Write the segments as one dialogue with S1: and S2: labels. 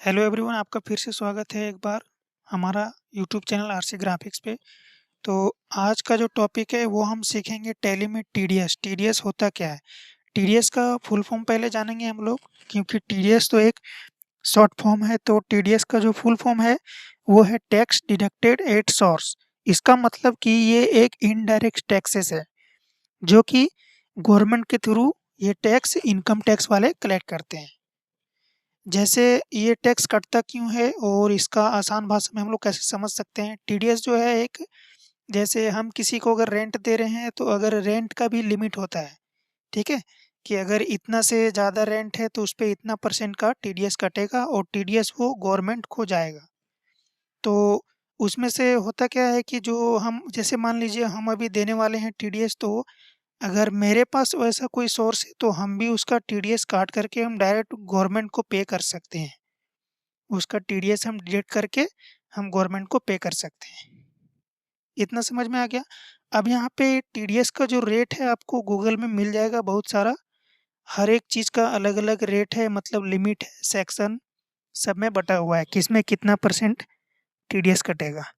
S1: Hello everyone, आपका फिर से स्वागत है एक बार हमारा यूट्यूब चैनल आरसी ग्राफिक्स पे। तो आज का जो टॉपिक है वो हम सीखेंगे टैली में टीडीएस। टीडीएस होता क्या है? टीडीएस का फुल फॉर्म पहले जानेंगे हम लोग, क्योंकि टीडीएस तो एक शॉर्ट फॉर्म है। तो टीडीएस का जो फुल फॉर्म है वो है टैक्स डिडक्टेड एट सोर्स। इसका मतलब कि ये एक इनडायरेक्ट टैक्सेस है जो कि गवर्नमेंट के थ्रू ये टैक्स इनकम टैक्स वाले कलेक्ट करते हैं। जैसे ये टैक्स कटता क्यों है और इसका आसान भाषा में हम लोग कैसे समझ सकते हैं। टीडीएस जो है एक, जैसे हम किसी को अगर रेंट दे रहे हैं तो अगर रेंट का भी लिमिट होता है, ठीक है, कि अगर इतना से ज़्यादा रेंट है तो उस पे इतना परसेंट का टीडीएस कटेगा और टीडीएस वो गवर्नमेंट को जाएगा। तो उसमें से होता क्या है कि जो हम, जैसे मान लीजिए हम अभी देने वाले हैं टीडीएस, तो अगर मेरे पास वैसा कोई सोर्स है तो हम भी उसका टीडीएस काट करके हम डायरेक्ट गवर्नमेंट को पे कर सकते हैं। उसका टीडीएस हम डिडक्ट करके हम गवर्नमेंट को पे कर सकते हैं। इतना समझ में आ गया? अब यहाँ पे टीडीएस का जो रेट है आपको गूगल में मिल जाएगा बहुत सारा। हर एक चीज़ का अलग-अलग रेट है, मतलब लिमिट है, सेक्शन सब में बटा हुआ है किसमें कितना परसेंट टीडीएस कटेगा।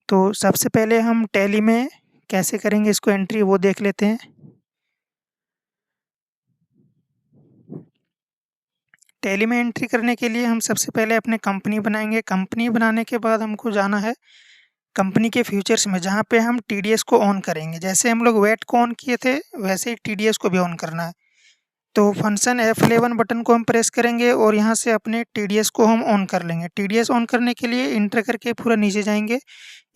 S1: तो सबसे पहले हम टैली में कैसे करेंगे इसको एंट्री, वो देख लेते हैं। टैली में एंट्री करने के लिए हम सबसे पहले अपने कंपनी बनाएंगे। कंपनी बनाने के बाद हमको जाना है कंपनी के फ्यूचर्स में, जहाँ पे हम टीडीएस को ऑन करेंगे। जैसे हम लोग वैट को ऑन किए थे वैसे ही टीडीएस को भी ऑन करना है। तो फंक्शन F11 बटन को हम प्रेस करेंगे और यहाँ से अपने टीडीएस को हम ऑन कर लेंगे। टीडीएस ऑन करने के लिए इंटर करके पूरा नीचे जाएंगे।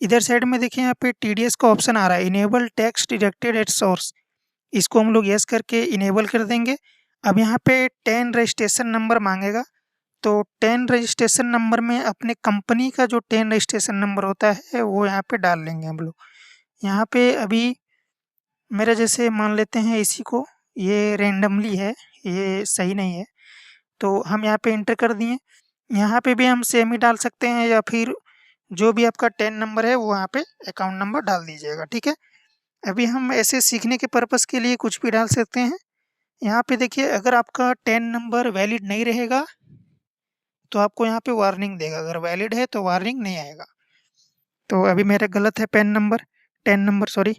S1: इधर साइड में देखिए यहाँ पे टीडीएस का ऑप्शन आ रहा है, enable tax deducted at source. इसको हम लोग यस करके इनेबल कर देंगे। अब यहाँ पे 10 रजिस्ट्रेशन नंबर मांगेगा, तो 10 रजिस्ट्रेशन नंबर में अपने कंपनी का जो 10 रजिस्ट्रेशन नंबर होता है वो यहाँ पे डाल लेंगे हम लोग। यहाँ पे अभी मेरा, जैसे मान लेते हैं इसी को, ये रैंडमली है, ये सही नहीं है, तो हम यहाँ पे इंटर कर दिए। यहाँ पे भी हम सेम ही डाल सकते हैं या फिर जो भी आपका 10 नंबर है वो यहाँ पे अकाउंट नंबर डाल दीजिएगा, ठीक है। अभी हम ऐसे सीखने के पर्पज़ के लिए कुछ भी डाल सकते हैं। यहाँ पे देखिए, अगर आपका 10 नंबर वैलिड नहीं रहेगा तो आपको यहाँ पे वार्निंग देगा, अगर वैलिड है तो वार्निंग नहीं आएगा। तो अभी मेरा गलत है, पेन नंबर 10 नंबर, सॉरी।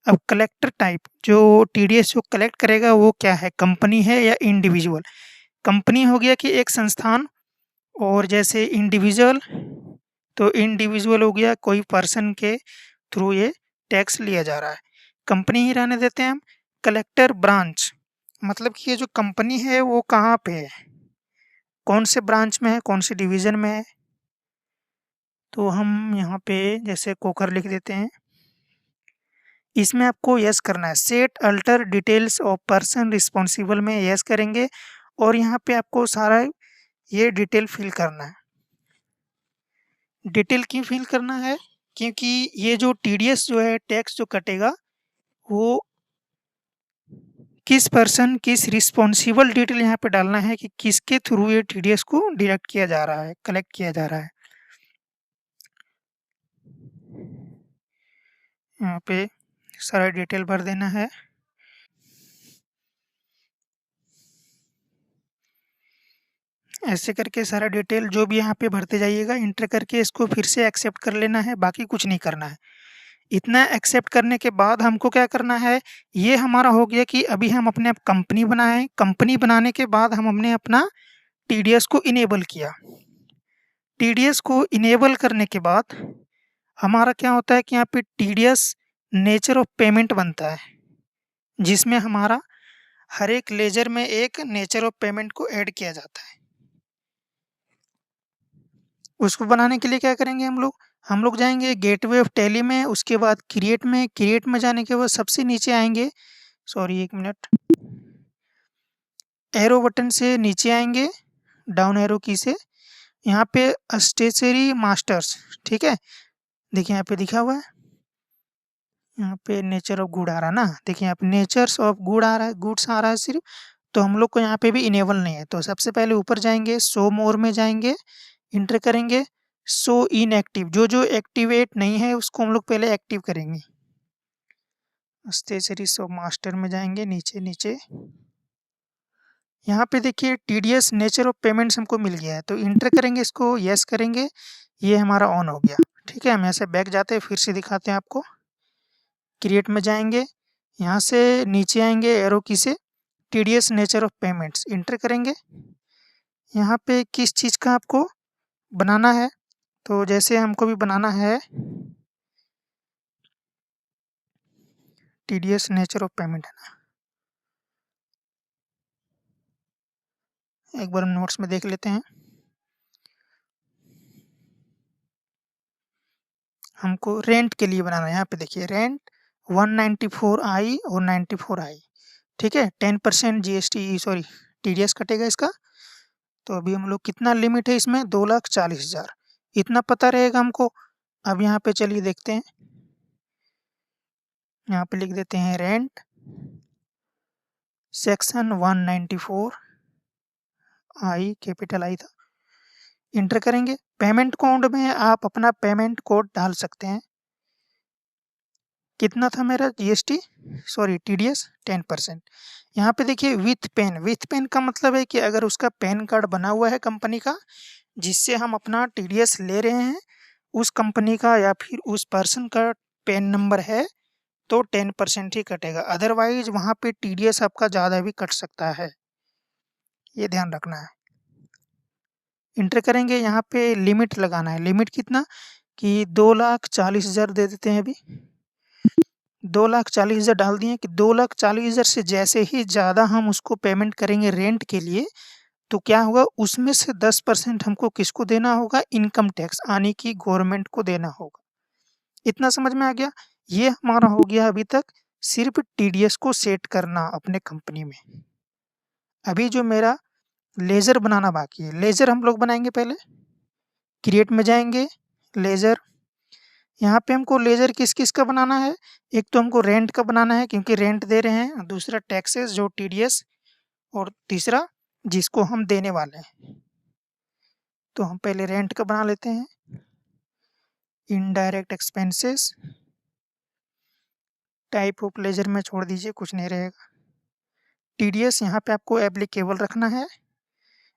S1: अब कलेक्टर टाइप, जो टीडीएस जो कलेक्ट करेगा वो क्या है, कंपनी है या इंडिविजुअल? कंपनी हो गया कि एक संस्थान, और जैसे इंडिविजुअल तो इंडिविजुअल हो गया कोई पर्सन के थ्रू ये टैक्स लिया जा रहा है। कंपनी ही रहने देते हैं हम। कलेक्टर ब्रांच, मतलब कि ये जो कंपनी है वो कहाँ पे है, कौन से ब्रांच में है, कौन से डिवीज़न में है। तो हम यहाँ पे जैसे कोकर लिख देते हैं। इसमें आपको यस करना है, set alter details of person responsible में यस करेंगे और यहाँ पे आपको सारा ये डिटेल फिल करना है। डिटेल क्यों फिल करना है? क्योंकि ये जो टीडीएस जो है, टैक्स जो कटेगा, वो किस पर्सन, किस रिस्पॉन्सिबल डिटेल यहाँ पे डालना है कि किसके थ्रू ये टीडीएस को डिडक्ट किया जा रहा है, कलेक्ट किया जा रहा है। यहाँ पे सारा डिटेल भर देना है। ऐसे करके सारा डिटेल जो भी यहाँ पे भरते जाइएगा, इंटर करके इसको फिर से एक्सेप्ट कर लेना है, बाकी कुछ नहीं करना है। इतना एक्सेप्ट करने के बाद हमको क्या करना है, ये हमारा हो गया कि अभी हम अपने आप कंपनी बनाएं। कंपनी बनाने के बाद हम हमने अपना टीडीएस को इनेबल किया। टीडीएस को इनेबल करने के बाद हमारा क्या होता है कि यहाँ पे टीडीएस नेचर ऑफ पेमेंट बनता है, जिसमें हमारा हर एक लेजर में एक नेचर ऑफ पेमेंट को ऐड किया जाता है। उसको बनाने के लिए क्या करेंगे हम लोग जाएंगे गेटवे ऑफ टैली में, उसके बाद क्रिएट में जाने के बाद सबसे नीचे आएंगे, सॉरी एक मिनट, एरो बटन से नीचे आएंगे, डाउन एरो की से, यहाँ पे स्टेशनरी मास्टर्स, ठीक है। देखिए यहाँ पे लिखा हुआ है, यहाँ पे नेचर ऑफ गुड आ रहा है ना, देखिए यहाँ पे नेचर्स ऑफ गुड आ रहा है, गुड्स आ रहा है सिर्फ। तो हम लोग को यहाँ पे भी इनेबल नहीं है, तो सबसे पहले ऊपर जाएंगे, शो मोर में जाएंगे, इंटर करेंगे, शो इनएक्टिव, जो जो एक्टिवेट नहीं है उसको हम लोग पहले एक्टिव करेंगे। स्टेशनरी शो मास्टर में जाएंगे, नीचे नीचे यहाँ पे देखिए टीडीएस नेचर ऑफ पेमेंट्स हमको मिल गया है, तो इंटर करेंगे इसको, यस करेंगे, ये हमारा ऑन हो गया। ठीक है, हम ऐसे बैक जाते हैं, फिर से दिखाते हैं आपको। क्रिएट में जाएंगे, यहाँ से नीचे आएंगे एरो की से, TDS nature of payments inter करेंगे। यहाँ पे किस चीज़ का आपको बनाना है, तो जैसे हमको भी बनाना है टीडीएस नेचर ऑफ पेमेंट, है ना। एक बार हम नोट्स में देख लेते हैं। हमको रेंट के लिए बनाना है, यहाँ पे देखिए रेंट 194i और 94i। ठीक है, 10% जीएसटी सॉरी टीडीएस कटेगा इसका। तो अभी हम लोग कितना लिमिट है इसमें, 2,40,000 इतना पता रहेगा हमको। अब यहाँ पे चलिए देखते हैं, यहाँ पे लिख देते हैं rent section 194i, capital I था, इंटर करेंगे। पेमेंट कोड में आप अपना पेमेंट कोड डाल सकते हैं। कितना था मेरा जीएसटी सॉरी टीडीएस 10%। यहाँ पे देखिए विथ पेन, विथ पेन का मतलब है कि अगर उसका पैन कार्ड बना हुआ है कंपनी का जिससे हम अपना टीडीएस ले रहे हैं, उस कंपनी का या फिर उस पर्सन का पैन नंबर है तो 10% ही कटेगा, अदरवाइज वहाँ पे टीडीएस आपका ज़्यादा भी कट सकता है, ये ध्यान रखना है। इंटर करेंगे, यहाँ पे लिमिट लगाना है, लिमिट कितना कि 2,40,000 दे देते हैं अभी। 2,40,000 डाल दिए कि 2,40,000 से जैसे ही ज़्यादा हम उसको पेमेंट करेंगे रेंट के लिए तो क्या होगा, उसमें से 10% हमको किसको देना होगा, इनकम टैक्स यानी कि गवर्नमेंट को देना होगा। इतना समझ में आ गया। ये हमारा हो गया अभी तक सिर्फ टीडीएस को सेट करना अपने कंपनी में। अभी जो मेरा लेजर बनाना बाकी है, लेजर हम लोग बनाएंगे पहले। क्रिएट में जाएंगे, लेजर, यहाँ पे हमको लेजर किस किस का बनाना है, एक तो हमको रेंट का बनाना है क्योंकि रेंट दे रहे हैं, दूसरा टैक्सेस जो टीडीएस, और तीसरा जिसको हम देने वाले हैं। तो हम पहले रेंट का बना लेते हैं, indirect expenses, type of ledger में छोड़ दीजिए, कुछ नहीं रहेगा। टीडीएस यहाँ पे आपको एप्लीकेबल रखना है।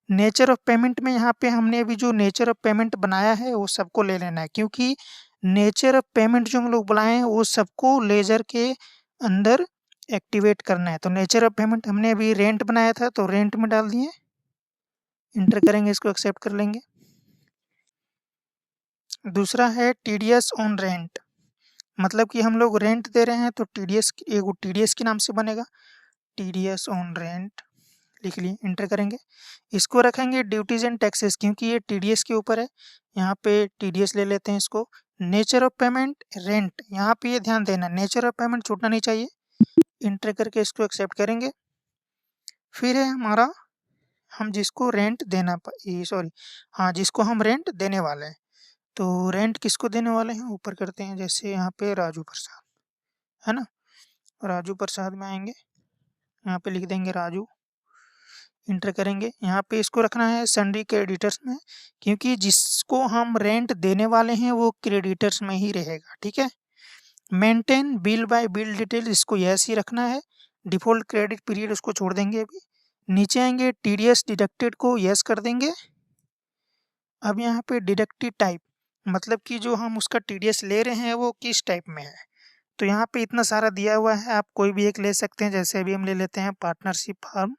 S1: नेचर ऑफ पेमेंट में यहाँ पे हमने अभी जो नेचर ऑफ पेमेंट बनाया है वो सबको ले लेना है, क्योंकि नेचर ऑफ पेमेंट जो हम लोग बनाए हैं वो सबको लेजर के अंदर एक्टिवेट करना है। तो नेचर ऑफ पेमेंट हमने अभी रेंट बनाया था तो रेंट में डाल दिए, इंटर करेंगे, इसको एक्सेप्ट कर लेंगे। दूसरा है टीडीएस ऑन रेंट, मतलब कि हम लोग रेंट दे रहे हैं तो टीडीएस एगो टीडीएस के नाम से बनेगा, टीडीएस ऑन रेंट लिख लिए, इंटर करेंगे। इसको रखेंगे ड्यूटीज एंड टैक्सेस क्योंकि ये टीडीएस के ऊपर है, यहाँ पे टीडीएस ले लेते हैं इसको। नेचर ऑफ पेमेंट रेंट, यहाँ पे ये ध्यान देना नेचर ऑफ पेमेंट छूटना नहीं चाहिए, इंटर करके इसको एक्सेप्ट करेंगे। फिर है हमारा हम जिसको रेंट देना सॉरी हाँ जिसको हम रेंट देने वाले हैं, तो रेंट किसको देने वाले हैं ऊपर करते हैं, जैसे यहाँ पे राजू प्रसाद है ना, राजू प्रसाद में आएंगे, यहाँ पे लिख देंगे राजू, इंटर करेंगे। यहाँ पे इसको रखना है सन्ड्री क्रेडिटर्स में क्योंकि जिसको हम रेंट देने वाले हैं वो क्रेडिटर्स में ही रहेगा। ठीक है, maintain bill bye bill detail, इसको यस ही रखना है। डिफ़ॉल्ट क्रेडिट पीरियड उसको छोड़ देंगे अभी। नीचे आएंगे, टीडीएस डिडक्टेड को यस कर देंगे। अब यहाँ पे डिडक्टेड टाइप मतलब कि जो हम उसका टीडीएस ले रहे हैं वो किस टाइप में है, तो यहाँ पे इतना सारा दिया हुआ है, आप कोई भी एक ले सकते हैं। जैसे अभी हम ले लेते हैं पार्टनरशिप फार्म,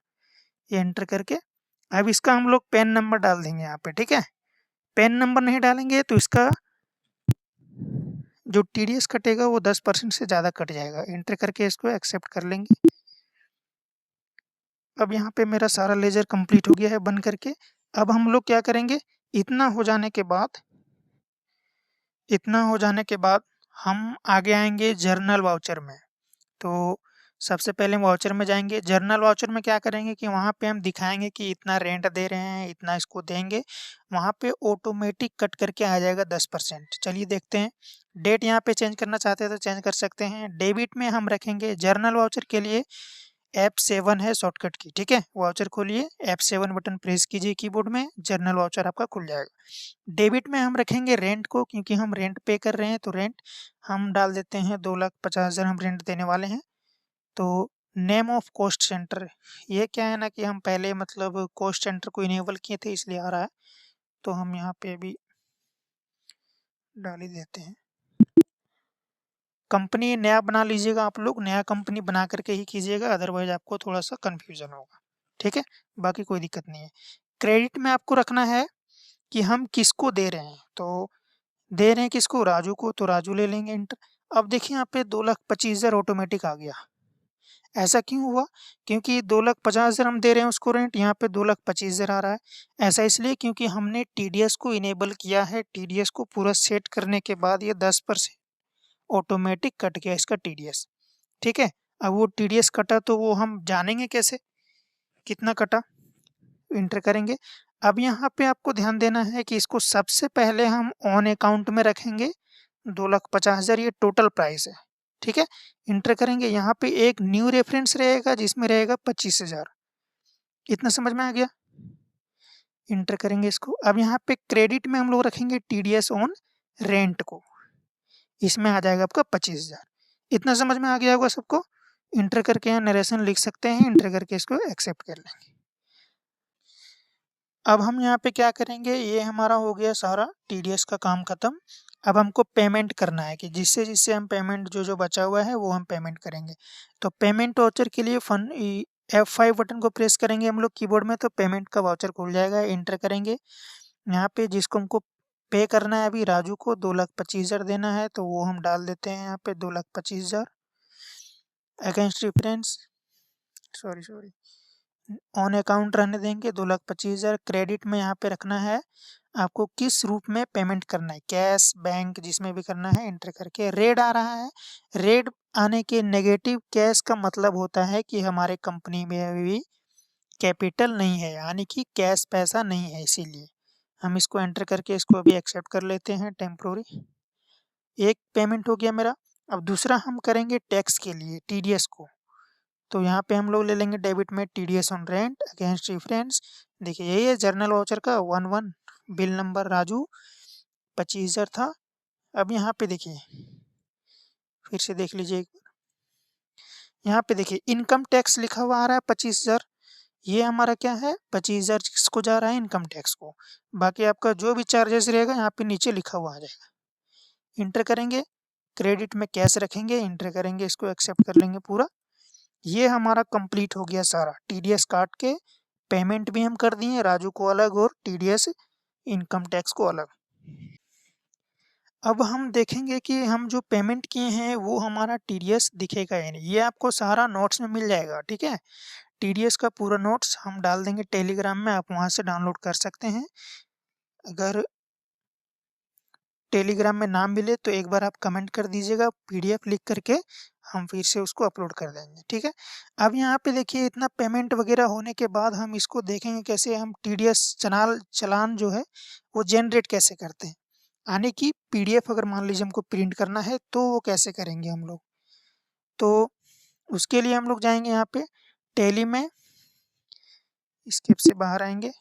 S1: ये एंटर करके अब इसका हम लोग पैन नंबर डाल देंगे यहाँ पे। ठीक है, पैन नंबर नहीं डालेंगे तो इसका जो टीडीएस कटेगा वो 10% से ज़्यादा कट जाएगा, एंटर करके इसको एक्सेप्ट कर लेंगे। अब यहाँ पे मेरा सारा लेजर कंप्लीट हो गया है बन करके। अब हम लोग क्या करेंगे, इतना हो जाने के बाद हम आगे आएंगे जर्नल वाउचर में। तो सबसे पहले वाउचर में जाएंगे, जर्नल वाउचर में क्या करेंगे कि वहाँ पे हम दिखाएंगे कि इतना रेंट दे रहे हैं, इतना इसको देंगे, वहाँ पे ऑटोमेटिक कट करके आ जाएगा 10%। चलिए देखते हैं, डेट यहाँ पे चेंज करना चाहते हैं तो चेंज कर सकते हैं। डेबिट में हम रखेंगे जर्नल वाउचर के लिए F7 है शॉर्टकट की। ठीक है, वाउचर खोलिए, F7 बटन प्रेस कीजिए कीबोर्ड में, जर्नल वाउचर आपका खुल जाएगा। डेबिट में हम रखेंगे रेंट को क्योंकि हम रेंट पे कर रहे हैं, तो रेंट हम डाल देते हैं 2,50,000 हम रेंट देने वाले हैं, तो नेम ऑफ कॉस्ट सेंटर, ये क्या है ना कि हम पहले मतलब कॉस्ट सेंटर को इनेबल किए थे इसलिए आ रहा है, तो हम यहाँ पे अभी डाल ही देते हैं। कंपनी नया बना लीजिएगा, आप लोग नया कंपनी बना करके ही कीजिएगा, अदरवाइज आपको थोड़ा सा कन्फ्यूजन होगा। ठीक है, बाकी कोई दिक्कत नहीं है। क्रेडिट में आपको रखना है कि हम किसको दे रहे हैं, तो दे रहे हैं किसको, राजू को, तो राजू ले लेंगे इंटर। अब देखिए यहाँ पे 2,25,000 ऑटोमेटिक आ गया। ऐसा क्यों हुआ, क्योंकि 2,50,000 हम दे रहे हैं उसको रेंट, यहाँ पे 2,25,000 आ रहा है। ऐसा इसलिए क्योंकि हमने टीडीएस को इनेबल किया है, टीडीएस को पूरा सेट करने के बाद ये 10% ऑटोमेटिक कट गया इसका टीडीएस। ठीक है, अब वो टीडीएस कटा तो वो हम जानेंगे कैसे कितना कटा, इंटर करेंगे। अब यहाँ पे आपको ध्यान देना है कि इसको सबसे पहले हम ऑन अकाउंट में रखेंगे, 2,50,000 ये टोटल प्राइस है। ठीक है, इंटर करेंगे, यहाँ पे एक न्यू रेफरेंस रहेगा जिसमें रहेगा 25,000। इतना समझ में आ गया, इंटर करेंगे इसको। अब यहाँ पे क्रेडिट में हम लोग रखेंगे टीडीएस ऑन रेंट को, इसमें आ जाएगा आपका 25,000। इतना समझ में आ गया होगा सबको, इंटर करके यहाँ नरेशन लिख सकते हैं, इंटर करके इसको एक्सेप्ट कर लेंगे। अब हम यहाँ पे क्या करेंगे, ये हमारा हो गया सारा टीडीएस का काम खत्म। अब हमको पेमेंट करना है कि जिससे जिससे हम पेमेंट जो जो बचा हुआ है वो हम पेमेंट करेंगे। तो पेमेंट वाउचर के लिए F5 बटन को प्रेस करेंगे हम लोग कीबोर्ड में, तो पेमेंट का वाउचर खुल जाएगा, इंटर करेंगे। यहाँ पे जिसको हमको पे करना है अभी राजू को 2,25,000 देना है, तो वो हम डाल देते हैं यहाँ पे 2,25,000 against reference, sorry on account रहने देंगे 2,25,000। क्रेडिट में यहाँ पे रखना है आपको किस रूप में पेमेंट करना है, कैश, बैंक, जिसमें भी करना है, एंटर करके। रेड आ रहा है, रेड आने के नेगेटिव कैश का मतलब होता है कि हमारे कंपनी में अभी कैपिटल नहीं है, यानी कि कैश पैसा नहीं है, इसीलिए हम इसको एंटर करके इसको अभी एक्सेप्ट कर लेते हैं टेम्प्रोरी। एक पेमेंट हो गया मेरा। अब दूसरा हम करेंगे टैक्स के लिए टीडीएस को, तो यहाँ पे हम लोग ले लेंगे डेबिट में TDS on rent against reference. देखिए यही है जर्नल वाउचर का 11 बिल नंबर राजू 25,000 था। अब यहाँ पे देखिए, फिर से देख लीजिए, यहाँ पे देखिए इनकम टैक्स लिखा हुआ आ रहा है 25,000, ये हमारा क्या है 25,000 किसको जा रहा है, इनकम टैक्स को। बाकी आपका जो भी चार्जेस रहेगा यहाँ पे नीचे लिखा हुआ आ जाएगा, इंटर करेंगे। क्रेडिट में कैश रखेंगे, इंटर करेंगे, इसको एक्सेप्ट कर लेंगे पूरा। ये हमारा कंप्लीट हो गया सारा, टीडीएस काट के पेमेंट भी हम कर दिए राजू को अलग और टीडीएस इनकम टैक्स को अलग। अब हम देखेंगे कि हम जो पेमेंट किए हैं वो हमारा टीडीएस दिखेगा या नहीं, ये आपको सारा नोट्स में मिल जाएगा। ठीक है, टीडीएस का पूरा नोट्स हम डाल देंगे टेलीग्राम में, आप वहाँ से डाउनलोड कर सकते हैं। अगर टेलीग्राम में ना मिले तो एक बार आप कमेंट कर दीजिएगा, पीडीएफ लिख करके हम फिर से उसको अपलोड कर देंगे। ठीक है, अब यहाँ पे देखिए इतना पेमेंट वगैरह होने के बाद हम इसको देखेंगे कैसे हम टीडीएस चालान जो है वो जनरेट कैसे करते हैं, यानी कि पीडीएफ अगर मान लीजिए हमको प्रिंट करना है तो वो कैसे करेंगे हम लोग। तो उसके लिए हम लोग जाएंगे यहाँ पे टैली में, स्केप से बाहर आएंगे,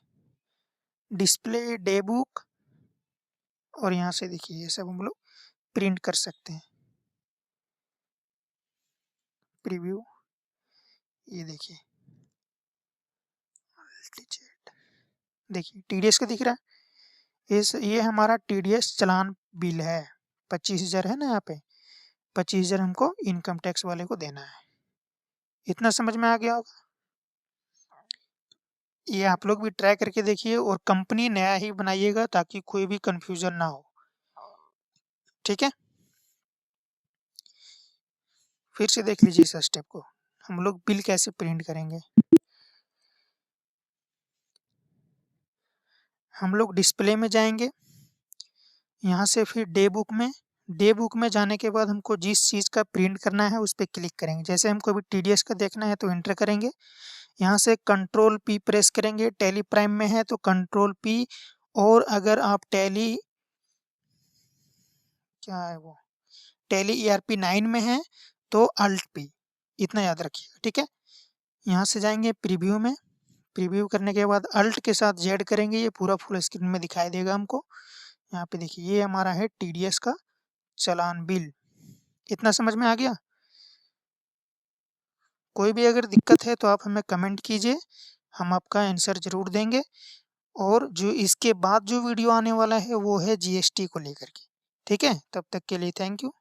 S1: डिस्प्ले डे बुक, और यहाँ से देखिए ये सब हम लोग प्रिंट कर सकते हैं। प्रीव्यू, ये देखिए देखिए टीडीएस का दिख रहा है, ये हमारा टीडीएस चालान बिल है, 25,000 है ना, यहाँ पे 25,000 हमको इनकम टैक्स वाले को देना है। इतना समझ में आ गया होगा, ये आप लोग भी ट्राई करके देखिए और कंपनी नया ही बनाइएगा ताकि कोई भी कंफ्यूजन ना हो। ठीक है, फिर से देख लीजिए इस स्टेप को, हम लोग बिल कैसे प्रिंट करेंगे। हम लोग डिस्प्ले में जाएंगे, यहाँ से फिर डे बुक में जाने के बाद हमको जिस चीज़ का प्रिंट करना है उस पर क्लिक करेंगे। जैसे हमको अभी टीडीएस का देखना है तो इंटर करेंगे, यहाँ से कंट्रोल पी प्रेस करेंगे, टैली प्राइम में है तो कंट्रोल पी, और अगर आप टैली क्या है वो टैली ERP 9 में है तो अल्ट पी, इतना याद रखिएगा। ठीक है, यहाँ से जाएंगे प्रीव्यू में, प्रीव्यू करने के बाद अल्ट के साथ जेड करेंगे, ये पूरा फुल स्क्रीन में दिखाई देगा हमको। यहाँ पे देखिए ये हमारा है टीडीएस का चालान बिल। इतना समझ में आ गया, कोई भी अगर दिक्कत है तो आप हमें कमेंट कीजिए, हम आपका आंसर ज़रूर देंगे। और जो इसके बाद जो वीडियो आने वाला है वो है जीएसटी को लेकर के। ठीक है? तब तक के लिए थैंक यू।